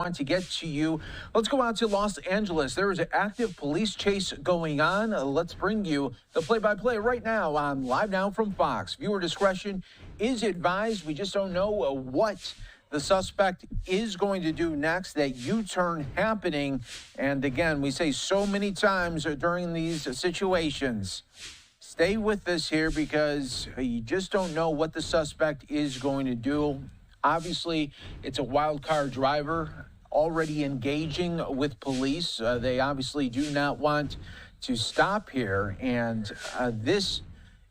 want to get to you. Let's go out to Los Angeles. There is an active police chase going on. Let's bring you the play-by-play right now on Live Now from Fox. Viewer discretion is advised. We just don't know what the suspect is going to do next. That U-turn happening. And again, we say so many times during these situations, stay with us here because you just don't know what the suspect is going to do. Obviously, it's a wild car driver already engaging with police. They obviously do not want to stop here, and this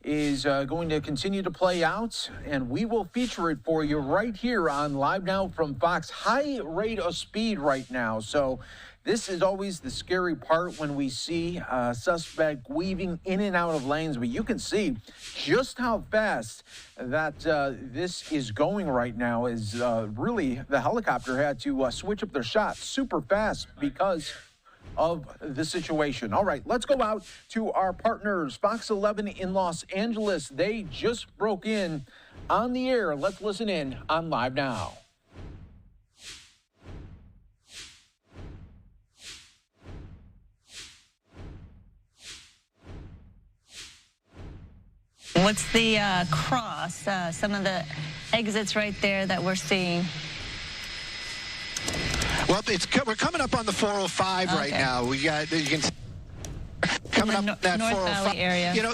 is going to continue to play out, and we will feature it for you right here on Live Now from Fox. High rate of speed right now, so this is always the scary part when we see a suspect weaving in and out of lanes, but you can see just how fast that this is going right now. Is really the helicopter had to switch up their shot super fast because of the situation. All right, let's go out to our partners, Fox 11 in Los Angeles. They just broke in on the air. Let's listen in on Live Now. What's the cross? Some of the exits right there that we're seeing. Well, we're coming up on the 405 right now. We got, you can coming up that North 405 Valley area. You know,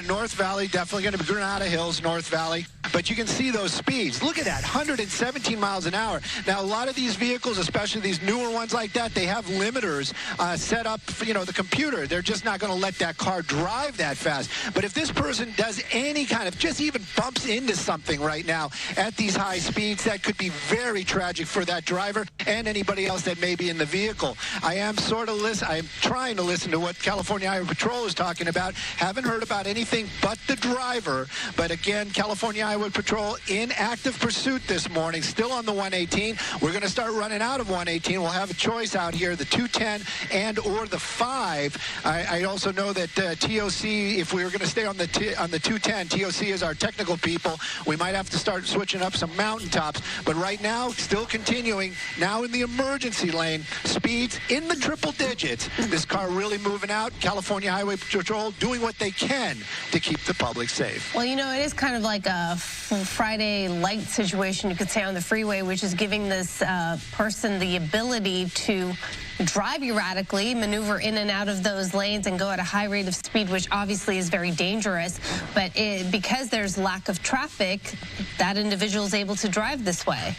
North Valley, definitely going to be Granada Hills, North Valley. But you can see those speeds. Look at that, 117 miles an hour. Now, a lot of these vehicles, especially these newer ones like that, they have limiters set up for, the computer. They're just not going to let that car drive that fast. But if this person does any kind of, just even bumps into something right now at these high speeds, that could be very tragic for that driver and anybody else that may be in the vehicle. I am trying to listen to what California Highway Patrol is talking about. Haven't heard about anything but the driver. But again, California Highway Patrol in active pursuit this morning, still on the 118. We're going to start running out of 118. We'll have a choice out here, the 210 and or the 5. I also know that TOC, if we were going to stay on the 210, TOC is our technical people. We might have to start switching up some mountaintops. But right now, still continuing, now in the emergency lane, speeds in the triple digits. This car really moving out. California Highway Patrol doing what they can to keep the public safe. Well, it is kind of like a Friday light situation, you could say, on the freeway, which is giving this person the ability to drive erratically, maneuver in and out of those lanes, and go at a high rate of speed, which obviously is very dangerous. But because there's lack of traffic, that individual is able to drive this way.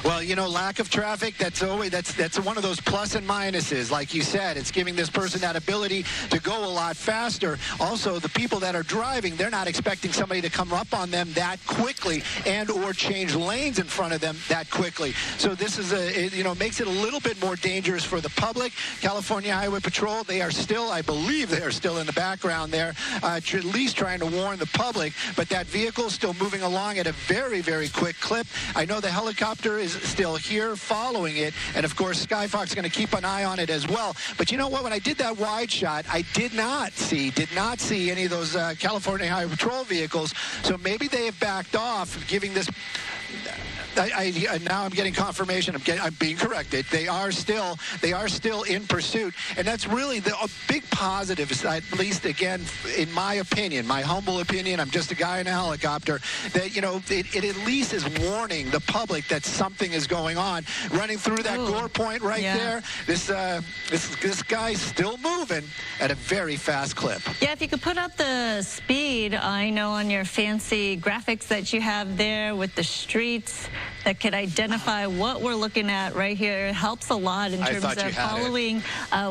Well, lack of traffic, that's one of those plus and minuses. Like you said, it's giving this person that ability to go a lot faster. Also, the people that are driving, they're not expecting somebody to come up on them that quickly and or change lanes in front of them that quickly. So this is makes it a little bit more dangerous for the public. California Highway Patrol, they are still, I believe they are still in the background there, at least trying to warn the public. But that vehicle is still moving along at a very, very quick clip. I know the helicopter is still here following it, and of course Skyfox is going to keep an eye on it as well. But you know what, when I did that wide shot, I did not see any of those California Highway Patrol vehicles. So maybe they have backed off, giving this. Now I'm getting confirmation. I'm being corrected. They are still in pursuit, and that's really a big positive. At least, again, in my opinion, my humble opinion, I'm just a guy in a helicopter. That it at least is warning the public that something is going on. Running through that gore point right there. This guy's still moving at a very fast clip. Yeah, if you could put up the speed, I know on your fancy graphics that you have there with the streets that could identify what we're looking at right here. It helps a lot in terms of following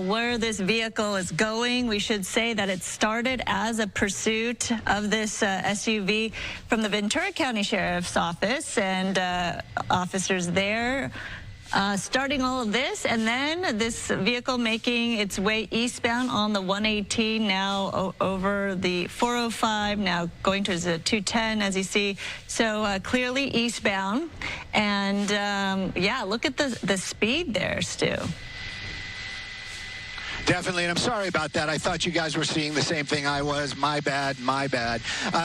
where this vehicle is going. We should say that it started as a pursuit of this SUV from the Ventura County Sheriff's Office, and officers there starting all of this, and then this vehicle making its way eastbound on the 118, now over the 405, now going towards the 210, as you see. So clearly eastbound, and yeah, look at the speed there, Stu. Definitely, and I'm sorry about that. I thought you guys were seeing the same thing I was. My bad, my bad.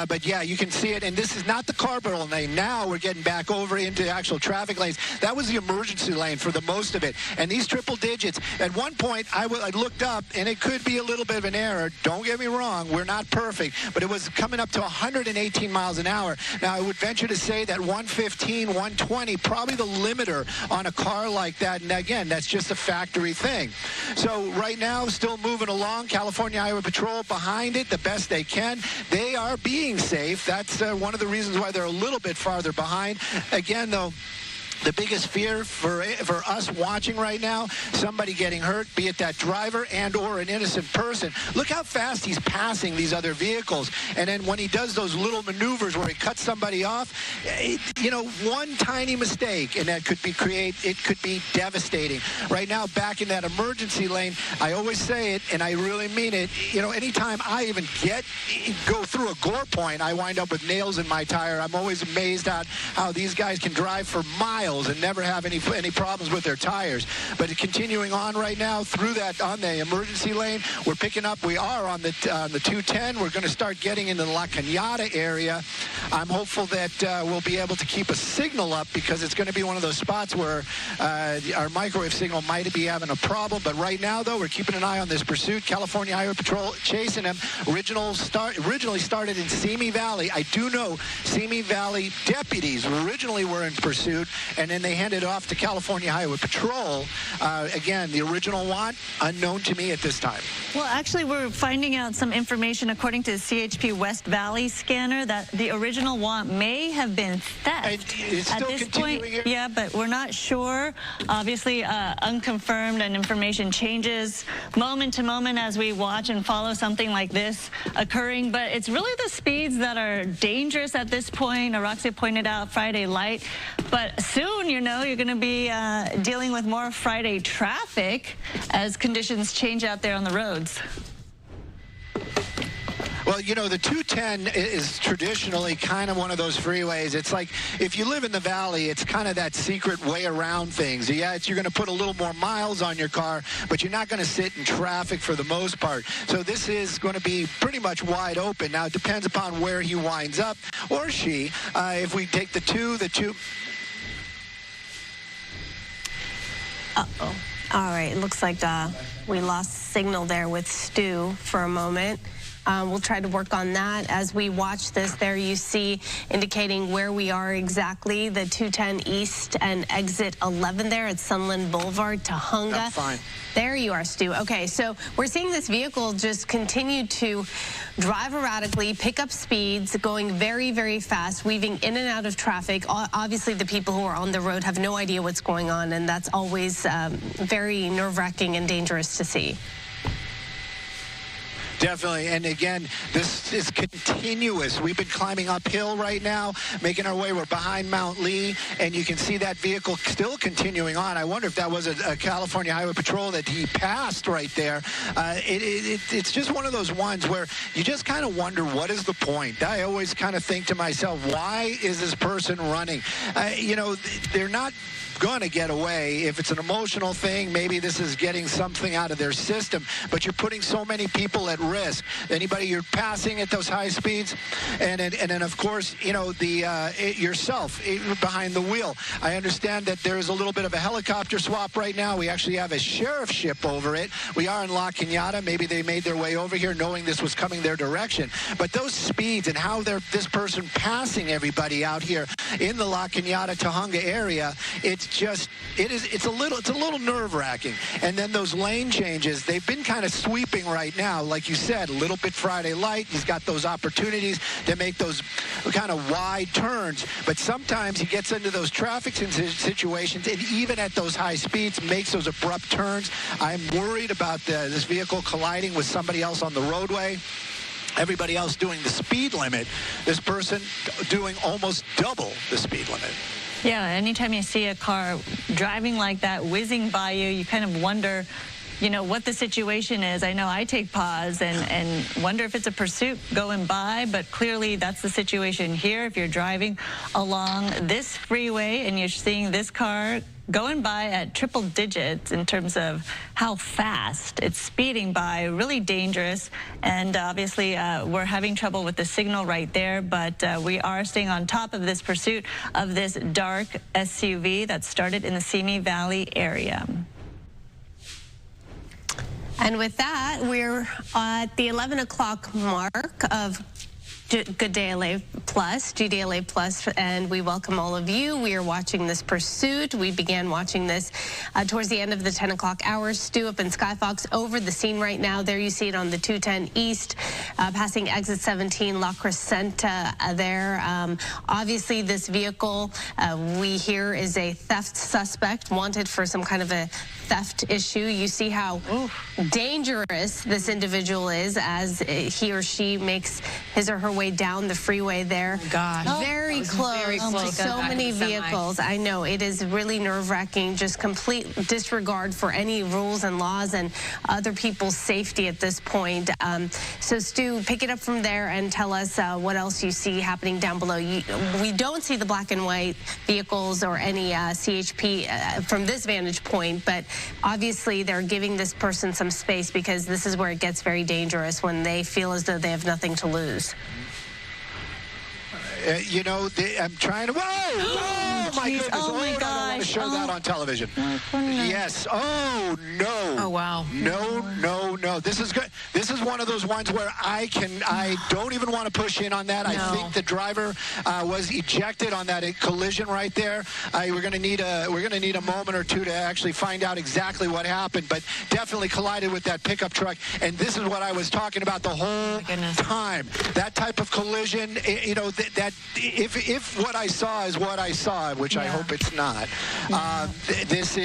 But yeah, you can see it, and this is not the carpool lane. Now we're getting back over into actual traffic lanes. That was the emergency lane for the most of it. And these triple digits, at one point, I looked up, and it could be a little bit of an error. Don't get me wrong, we're not perfect, but it was coming up to 118 miles an hour. Now, I would venture to say that 115, 120, probably the limiter on a car like that. And again, that's just a factory thing. So right now, still moving along. California Highway Patrol behind it the best they can. They are being safe. That's one of the reasons why they're a little bit farther behind. Again, though, the biggest fear for us watching right now, somebody getting hurt, be it that driver and or an innocent person. Look how fast he's passing these other vehicles. And then when he does those little maneuvers where he cuts somebody off, you know, one tiny mistake, and that could be devastating. Right now, back in that emergency lane, I always say it, and I really mean it, you know, anytime I even go through a gore point, I wind up with nails in my tire. I'm always amazed at how these guys can drive for miles and never have any problems with their tires. But continuing on right now through that on the emergency lane, we're picking up. We are on the 210. We're going to start getting into the La Cañada area. I'm hopeful that we'll be able to keep a signal up because it's going to be one of those spots where our microwave signal might be having a problem. But right now, though, we're keeping an eye on this pursuit. California Highway Patrol chasing him. Originally started in Simi Valley. I do know Simi Valley deputies originally were in pursuit, and then they handed it off to California Highway Patrol. Again, the original want, unknown to me at this time. Well, actually, we're finding out some information according to the CHP West Valley scanner that the original want may have been theft. It's still at this point, here? Yeah, but we're not sure. Obviously, unconfirmed, and information changes moment to moment as we watch and follow something like this occurring. But it's really the speeds that are dangerous at this point. Araxia pointed out Friday light. But soon, you know, you're going to be dealing with more Friday traffic as conditions change out there on the roads. Well, you know, the 210 is traditionally kind of one of those freeways. It's like if you live in the valley, it's kind of that secret way around things. Yeah, you're going to put a little more miles on your car, but you're not going to sit in traffic for the most part. So this is going to be pretty much wide open. Now, it depends upon where he winds up, or she. If we take the two... Uh-oh. All right, it looks like we lost signal there with Stu for a moment. We'll try to work on that. As we watch this, there you see indicating where we are exactly, the 210 East and exit 11 there at Sunland Boulevard, Tahunga. That's fine. There you are, Stu. Okay, so we're seeing this vehicle just continue to drive erratically, pick up speeds, going very, very fast, weaving in and out of traffic. Obviously, the people who are on the road have no idea what's going on, and that's always very nerve-wracking and dangerous to see. Definitely, and again, this is continuous. We've been climbing uphill right now, making our way. We're behind Mount Lee, and you can see that vehicle still continuing on. I wonder if that was a California Highway Patrol that he passed right there. It's just one of those ones where you just kind of wonder, what is the point? I always kind of think to myself, why is this person running? You know, they're not going to get away. If it's an emotional thing, maybe this is getting something out of their system, but you're putting so many people at risk. Anybody you're passing at those high speeds, and then of course, you know, yourself behind the wheel. I understand that there is a little bit of a helicopter swap right now. We actually have a sheriff ship over it. We are in La Cañada. Maybe they made their way over here knowing this was coming their direction. But those speeds and how this person passing everybody out here in the La Cañada Tahunga area, it's a little nerve-wracking. And then those lane changes, they've been kind of sweeping right now. Like you said, a little bit Friday light. He's got those opportunities to make those kind of wide turns. But sometimes he gets into those traffic situations, and even at those high speeds, makes those abrupt turns. I'm worried about this vehicle colliding with somebody else on the roadway. Everybody else doing the speed limit. This person doing almost double the speed limit. Yeah, anytime you see a car driving like that, whizzing by you, you kind of wonder, you know, what the situation is. I know I take pause and wonder if it's a pursuit going by, but clearly that's the situation here. If you're driving along this freeway and you're seeing this car going by at triple digits in terms of how fast it's speeding by, really dangerous. And obviously we're having trouble with the signal right there, but we are staying on top of this pursuit of this dark SUV that started in the Simi Valley area. And with that, we're at the 11 o'clock mark of Good Day LA Plus, GDLA Plus, and we welcome all of you. We are watching this pursuit. We began watching this towards the end of the 10 o'clock hour. Stu up in Skyfox over the scene right now. There you see it on the 210 East, passing exit 17, La Crescenta there. Obviously, this vehicle we hear is a theft suspect, wanted for some kind of a theft issue. You see how dangerous this individual is as he or she makes his or her way down the freeway there. Gosh. Very close. Very close. So many vehicles. I know it is really nerve-wracking, just complete disregard for any rules and laws and other people's safety at this point. So Stu, pick it up from there and tell us what else you see happening down below. We don't see the black and white vehicles or any CHP from this vantage point, but obviously they're giving this person some space because this is where it gets very dangerous when they feel as though they have nothing to lose. You know, I'm trying to. Whoa! Oh my goodness! Oh my gosh! I don't want to show that on television. Yes. Oh no! Oh wow! No, no, no! This is good. This is one of those ones where I don't even want to push in on that. No. I think the driver was ejected on that collision right there. We're going to need a moment or two to actually find out exactly what happened, but definitely collided with that pickup truck. And this is what I was talking about the whole time. That type of collision, you know, that if what I saw is what I saw, which I hope it's not, this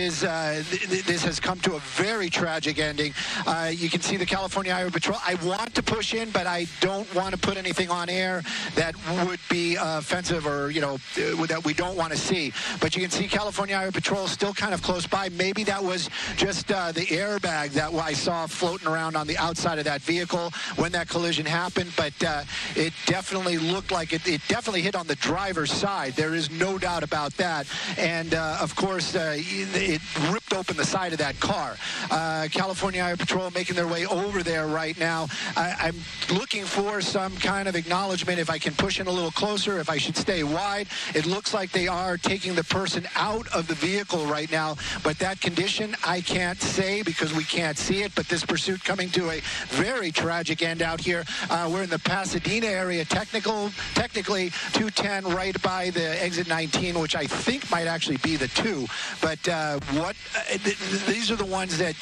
has come to a very tragic ending. You can see the California Highway Patrol. I want to push in, but I don't want to put anything on air that would be offensive or, you know, that we don't want to see. But you can see California Highway Patrol still kind of close by. Maybe that was just the airbag that I saw floating around on the outside of that vehicle when that collision happened. But it definitely looked like it definitely hit on the driver's side. There is no doubt about that. And, of course, it ripped open the side of that car. California Highway Patrol making their way over there right now. I'm looking for some kind of acknowledgement if I can push in a little closer, if I should stay wide. It looks like they are taking the person out of the vehicle right now, but that condition I can't say because we can't see it. But this pursuit coming to a very tragic end out here. We're in the Pasadena area, technically 210 right by the exit 19, which I think might actually be the 2. But these are the ones that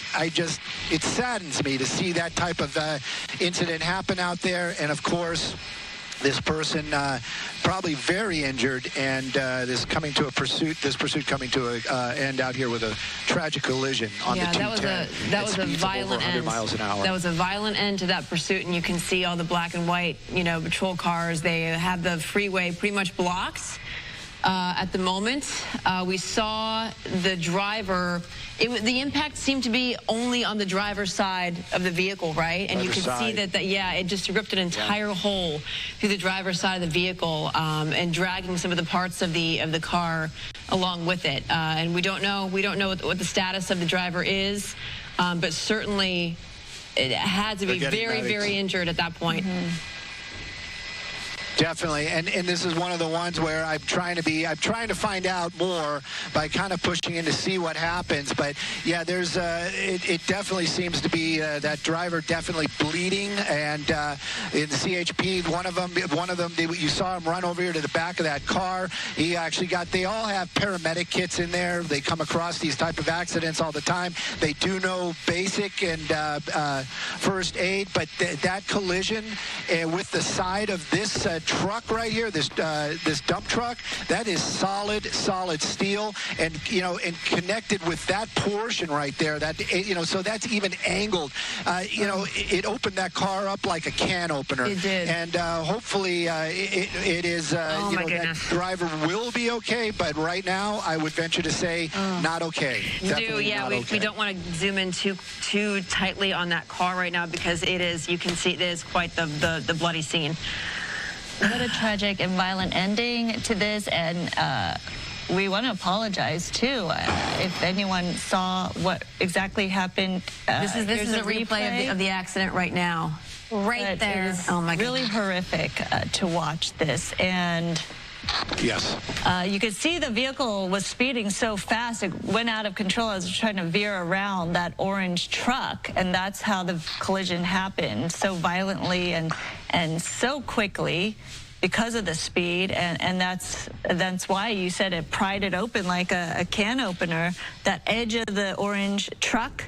it saddens me to see that type of incident happen out there. And of course, this person probably very injured, and this pursuit coming to an end out here with a tragic collision on the 210. That was a violent end. Miles an hour. That was a violent end to that pursuit, and you can see all the black and white, you know, patrol cars. They have the freeway pretty much blocked at the moment. We saw the driver. The impact seemed to be only on the driver's side of the vehicle, right? And you can see that, it just ripped an entire hole through the driver's side of the vehicle and dragging some of the parts of the car along with it. And we don't know what the status of the driver is, but certainly it had to be very, very injured at that point. Definitely, and this is one of the ones where I'm trying to find out more by kind of pushing in to see what happens. But yeah, there's it definitely seems to be that driver definitely bleeding, and in the CHP, one of them, you saw him run over here to the back of that car. He actually they all have paramedic kits in there. They come across these type of accidents all the time. They do know basic and first aid, but that collision with the side of this truck right here, this dump truck, that is solid steel, and and connected with that portion right there. That so that's even angled. It opened that car up like a can opener. It did. And hopefully it is. That driver will be okay, but right now I would venture to say not okay. We don't want to zoom in too tightly on that car right now because it is. You can see it is quite the bloody scene. What a tragic and violent ending to this, and we want to apologize too if anyone saw what exactly happened. This is a replay of the accident right now. Right there. It is oh my really goodness. horrific to watch this, and yes, you could see the vehicle was speeding so fast it went out of control. It was trying to veer around that orange truck, and that's how the collision happened, so violently and so quickly because of the speed, and that's why you said it pried it open like a can opener. That edge of the orange truck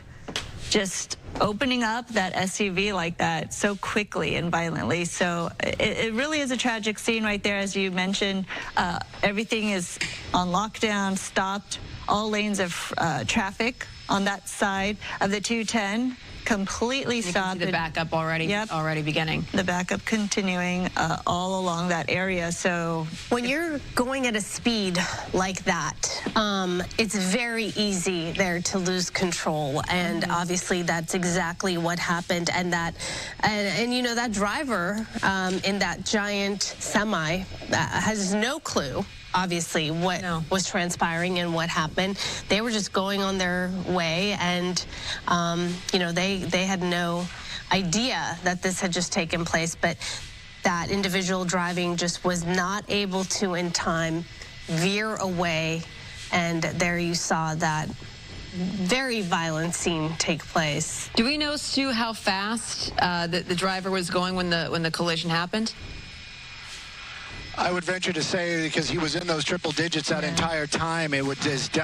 just opening up that SUV like that so quickly and violently. So it really is a tragic scene right there, as you mentioned. Everything is on lockdown, stopped. All lanes of traffic on that side of the 210 completely stopped. You can see the backup already, already beginning. The backup continuing all along that area. So when you're going at a speed like that, it's very easy there to lose control, and obviously that's exactly what happened. And that driver in that giant semi has no clue, obviously, what was transpiring and what happened. They were just going on their way, and they had no idea that this had just taken place. But that individual driving just was not able to in time veer away, and there you saw that very violent scene take place. Do we know, Stu, how fast the driver was going when the collision happened? I would venture to say, because he was in those triple digits that entire time, it would just definitely